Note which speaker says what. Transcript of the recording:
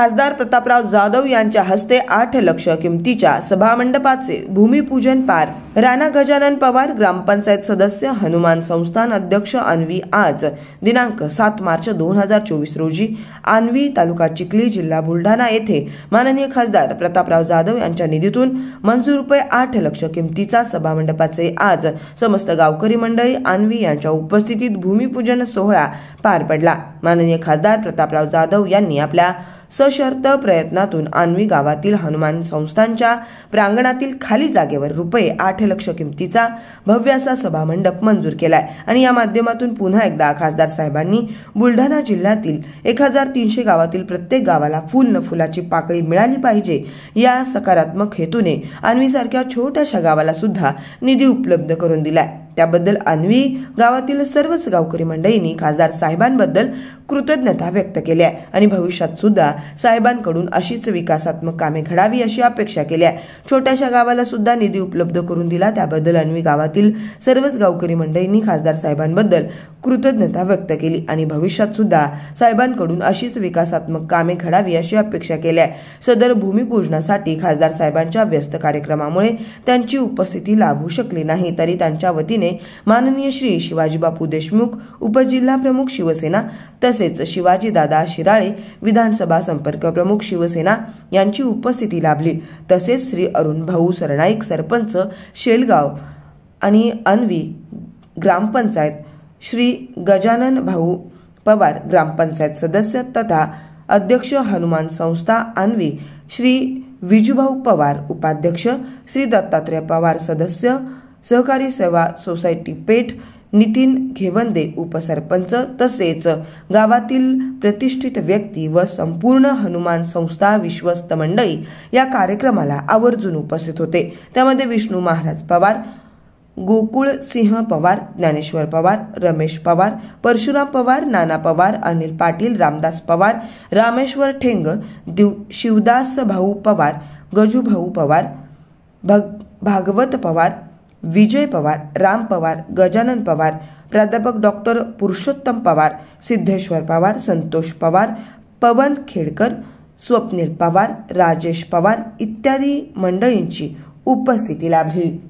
Speaker 1: खासदार प्रतापराव जाधव यांच्या हस्ते 8 लाख किमतीच्या सभामंडपाचे भूमिपूजन पार. राणा गजानन पवार ग्रामपंचायत सदस्य हनुमान संस्थान अध्यक्ष अन्वी आज दिनांक 7 मार्च 2024 रोजी अन्वी तालुका चिखली जिल्हा बुलढाणा येथे माननीय खासदार प्रतापराव जाधव यांच्या निधीतून मंजूर रुपये 8 लाख किमतीचा सभामंडपाचे आज समस्त गावकरी मंडळी अन्वी यांच्या उपस्थितीत भूमिपूजन सोहळा पार पडला. माननीय खासदार प्रतापराव जाधव यांनी आपल्या सशर्त प्रयत्नातून अन्वी गावातील हनुमान संस्थांच्या प्रांगणातील खाली जागेवर रुपये 8 लाख किमतीचा भव्य असा सभामंडप मंजूर केलाय आणि या माध्यमातून पुन्हा एकदा खासदार साहेबांनी बुलढाणा जिल्ह्यातील 1300 गावातील प्रत्येक गावाला फुल न फुलाची पाकळी मिळाली पाहिजे या सकारात्मक हेतूने अन्वी सारख्या छोट्याशा गावाला सुद्धा निधी उपलब्ध करून दिलाय. त्याबद्दल अन्वी गावातील सर्वच गावकरी मंडळींनी खासदार साहेबांबद्दल कृतज्ञता व्यक्त केली आहे आणि भविष्यात सुद्धा साहेबांकडून अशीच विकासात्मक कामे घडावी अशी अपेक्षा केली आहे. छोट्याशा गावाला सुद्धा निधी उपलब्ध करून दिला त्याबद्दल अन्वी गावातील सर्वच गावकरी मंडळींनी खासदार साहेबांबद्दल कृतज्ञता व्यक्त केली आणि भविष्यात सुद्धा साहेबांकडून अशीच विकासात्मक कामे घडावी अशी अपेक्षा केली आहे. सदर भूमिपूजनासाठी खासदार साहेबांच्या व्यस्त कार्यक्रमामुळे त्यांची उपस्थिती लाभू शकली नाही तरी त्यांच्या वतीने माननीय श्री शिवाजीबापू देशमुख उपजिल्हा प्रमुख शिवसेना तसेच शिवाजीदादा शिराळे विधानसभा संपर्क प्रमुख शिवसेना यांची उपस्थिती लाभली. तसेच श्री अरुण भाऊ सरनाईक सरपंच शेलगाव आणि अन्वी ग्रामपंचायत, श्री गजानन भाऊ पवार ग्रामपंचायत सदस्य तथा अध्यक्ष हनुमान संस्था अन्वी, श्री विजूभाऊ पवार उपाध्यक्ष, श्री दत्तात्रय पवार सदस्य सहकारी सेवा सोसायटी पेठ, नितीन घेवंदे उपसरपंच तसेच गावातील प्रतिष्ठित व्यक्ती व संपूर्ण हनुमान संस्था विश्वस्त मंडळी या कार्यक्रमाला आवर्जून उपस्थित होते. त्यामध्ये विष्णू महाराज पवार, गोकुळ सिंह पवार, ज्ञानेश्वर पवार, रमेश पवार, परशुराम पवार, नाना पवार, अनिल पाटील, रामदास पवार, रामेश्वर ठेंग, शिवदास भाऊ पवार, गजू भाऊ पवार, भागवत पवार, विजय पवार, राम पवार, गजानन पवार, प्राध्यापक डॉक्टर पुरुषोत्तम पवार, सिद्धेश्वर पवार, संतोष पवार, पवन खेडकर, स्वप्नील पवार, राजेश पवार इत्यादी मंडळींची उपस्थिती लाभली.